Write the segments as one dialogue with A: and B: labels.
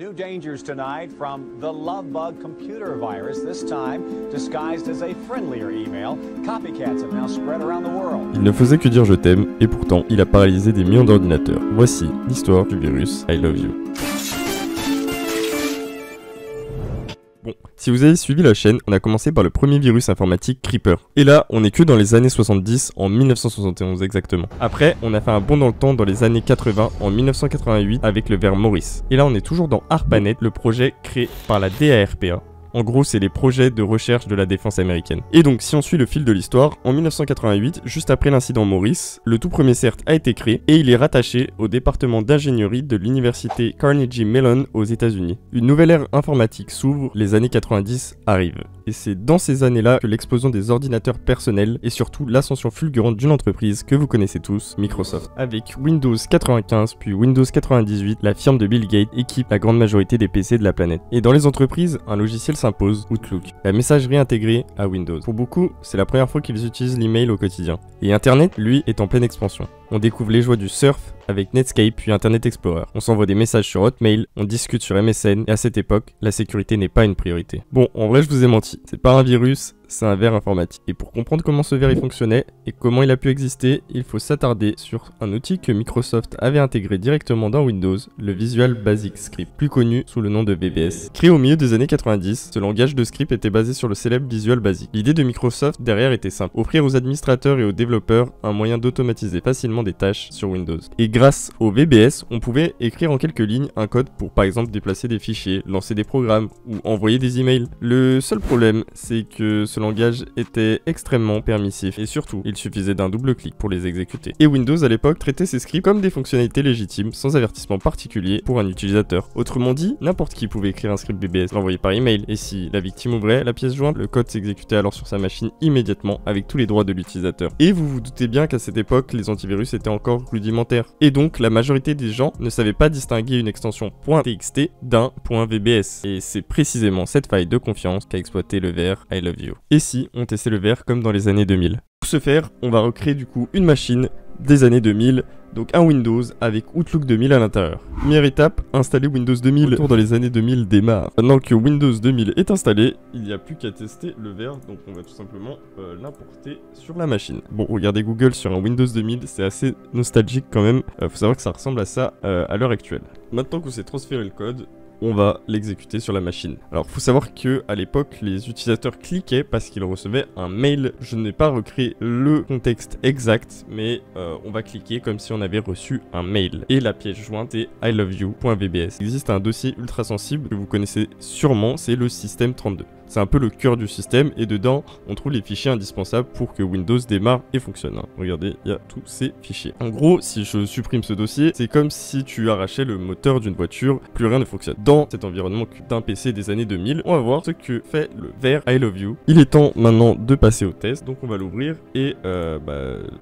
A: New dangers tonight from the Lovebug computer virus, this time disguised as a friendlier email. Copycats have now spread around the world.
B: Il ne faisait que dire je t'aime, et pourtant, il a paralysé des millions d'ordinateurs. Voici l'histoire du virus I Love You. Bon, si vous avez suivi la chaîne, on a commencé par le premier virus informatique Creeper. Et là, on est que dans les années 70, en 1971 exactement. Après, on a fait un bond dans le temps dans les années 80, en 1988, avec le ver Morris. Et là, on est toujours dans ARPANET, le projet créé par la DARPA. En gros, c'est les projets de recherche de la défense américaine. Et donc, si on suit le fil de l'histoire, en 1988, juste après l'incident Morris, le tout premier CERT a été créé et il est rattaché au département d'ingénierie de l'université Carnegie Mellon aux États-Unis. Une nouvelle ère informatique s'ouvre, les années 90 arrivent. Et c'est dans ces années-là que l'explosion des ordinateurs personnels et surtout l'ascension fulgurante d'une entreprise que vous connaissez tous, Microsoft. Avec Windows 95 puis Windows 98, la firme de Bill Gates équipe la grande majorité des PC de la planète. Et dans les entreprises, un logiciel s'impose, Outlook, la messagerie intégrée à Windows. Pour beaucoup, c'est la première fois qu'ils utilisent l'email au quotidien. Et Internet, lui, est en pleine expansion. On découvre les joies du surf avec Netscape puis Internet Explorer. On s'envoie des messages sur Hotmail, on discute sur MSN, et à cette époque, la sécurité n'est pas une priorité. Bon, en vrai, je vous ai menti. C'est pas un virus, c'est un ver informatique. Et pour comprendre comment ce ver fonctionnait et comment il a pu exister, il faut s'attarder sur un outil que Microsoft avait intégré directement dans Windows, le Visual Basic Script, plus connu sous le nom de VBS. Créé au milieu des années 90, ce langage de script était basé sur le célèbre Visual Basic. L'idée de Microsoft derrière était simple, offrir aux administrateurs et aux développeurs un moyen d'automatiser facilement des tâches sur Windows. Et grâce au VBS, on pouvait écrire en quelques lignes un code pour par exemple déplacer des fichiers, lancer des programmes ou envoyer des emails. Le seul problème, c'est que ce langage était extrêmement permissif et surtout, il suffisait d'un double clic pour les exécuter. Et Windows à l'époque traitait ces scripts comme des fonctionnalités légitimes sans avertissement particulier pour un utilisateur. Autrement dit, n'importe qui pouvait écrire un script VBS, l'envoyer par email et si la victime ouvrait la pièce jointe, le code s'exécutait alors sur sa machine immédiatement avec tous les droits de l'utilisateur. Et vous vous doutez bien qu'à cette époque, les antivirus étaient encore rudimentaires. Et donc, la majorité des gens ne savaient pas distinguer une extension .txt d'un .vbs. Et c'est précisément cette faille de confiance qu'a exploité le ver I Love You. Et si on testait le ver comme dans les années 2000. Pour ce faire, on va recréer du coup une machine des années 2000, donc un Windows avec Outlook 2000 à l'intérieur. Première étape, installer Windows 2000. Le retour dans les années 2000 démarre. Maintenant que Windows 2000 est installé, il n'y a plus qu'à tester le ver, donc on va tout simplement l'importer sur la machine. Bon, regardez Google sur un Windows 2000, c'est assez nostalgique quand même. Faut savoir que ça ressemble à ça à l'heure actuelle. Maintenant qu'on s'est transféré le code, on va l'exécuter sur la machine. Alors, faut savoir que à l'époque, les utilisateurs cliquaient parce qu'ils recevaient un mail. Je n'ai pas recréé le contexte exact, mais on va cliquer comme si on avait reçu un mail. Et la pièce jointe est iloveyou.vbs. Il existe un dossier ultra sensible que vous connaissez sûrement, c'est le système 32. C'est un peu le cœur du système et dedans, on trouve les fichiers indispensables pour que Windows démarre et fonctionne. Regardez, il y a tous ces fichiers. En gros, si je supprime ce dossier, c'est comme si tu arrachais le moteur d'une voiture, plus rien ne fonctionne. Dans cet environnement d'un PC des années 2000, on va voir ce que fait le ver I Love You. Il est temps maintenant de passer au test, donc on va l'ouvrir et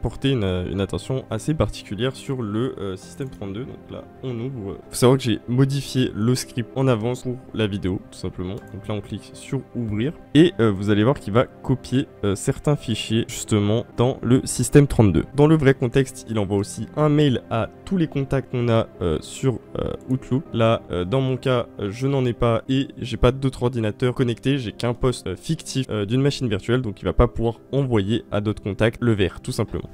B: porter une attention assez particulière sur le système 32. Donc là, on ouvre. Faut savoir que j'ai modifié le script en avance pour la vidéo, tout simplement. Donc là, on clique sur ouvrir et vous allez voir qu'il va copier certains fichiers justement dans le système 32. Dans le vrai contexte, il envoie aussi un mail à tous les contacts qu'on a sur Outlook. Là, dans mon cas, je n'en ai pas et j'ai pas d'autres ordinateurs connectés, j'ai qu'un poste fictif d'une machine virtuelle, donc il va pas pouvoir envoyer à d'autres contacts le ver, tout simplement.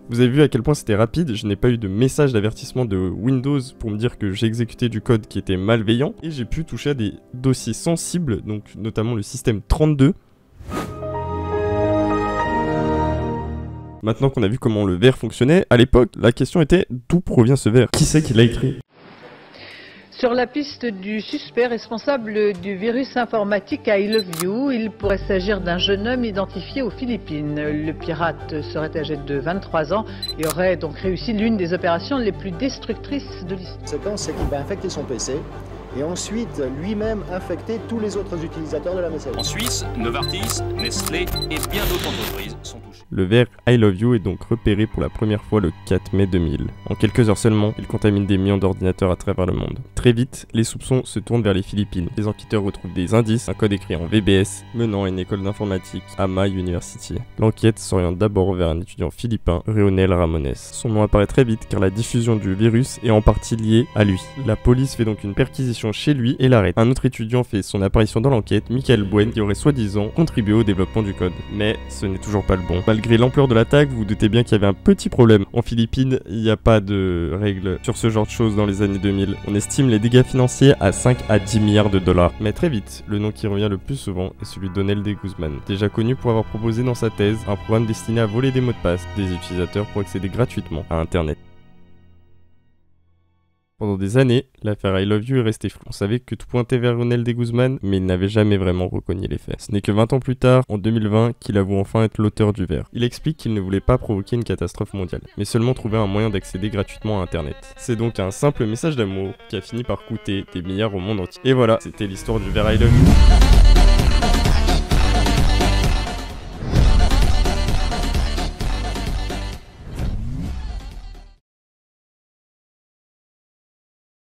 B: Vous avez vu à quel point c'était rapide, je n'ai pas eu de message d'avertissement de Windows pour me dire que j'ai exécuté du code qui était malveillant et j'ai pu toucher à des dossiers sensibles, donc notamment le système 32. Maintenant qu'on a vu comment le ver fonctionnait, à l'époque, la question était d'où provient ce ver? Qui c'est qui l'a écrit?
C: Sur la piste du suspect responsable du virus informatique I Love You, il pourrait s'agir d'un jeune homme identifié aux Philippines. Le pirate serait âgé de 23 ans et aurait donc réussi l'une des opérations les plus destructrices de l'histoire.
D: La séquence, c'est qu'il va infecter son PC et ensuite lui-même infecter tous les autres utilisateurs de la messagerie.
E: En Suisse, Novartis, Nestlé et bien d'autres entreprises sont touchées.
B: Le ver I Love You est donc repéré pour la première fois le 4 mai 2000. En quelques heures seulement, il contamine des millions d'ordinateurs à travers le monde. Très très vite, les soupçons se tournent vers les Philippines. Les enquêteurs retrouvent des indices, un code écrit en VBS menant à une école d'informatique à My University. L'enquête s'oriente d'abord vers un étudiant philippin, Leonel Ramones. Son nom apparaît très vite car la diffusion du virus est en partie liée à lui. La police fait donc une perquisition chez lui et l'arrête. Un autre étudiant fait son apparition dans l'enquête, Michael Buen, qui aurait soi-disant contribué au développement du code. Mais ce n'est toujours pas le bon. Malgré l'ampleur de l'attaque, vous vous doutez bien qu'il y avait un petit problème. En Philippines, il n'y a pas de règles sur ce genre de choses dans les années 2000. On estime les dégâts financiers à 5 à 10 milliards de dollars. Mais très vite, le nom qui revient le plus souvent est celui d'Onel de Guzman, déjà connu pour avoir proposé dans sa thèse un programme destiné à voler des mots de passe des utilisateurs pour accéder gratuitement à Internet. Pendant des années, l'affaire I Love You est restée floue. On savait que tout pointait vers Leonel de Guzman, mais il n'avait jamais vraiment reconnu les faits. Ce n'est que 20 ans plus tard, en 2020, qu'il avoue enfin être l'auteur du verre. Il explique qu'il ne voulait pas provoquer une catastrophe mondiale, mais seulement trouver un moyen d'accéder gratuitement à Internet. C'est donc un simple message d'amour qui a fini par coûter des milliards au monde entier. Et voilà, c'était l'histoire du verre I Love You.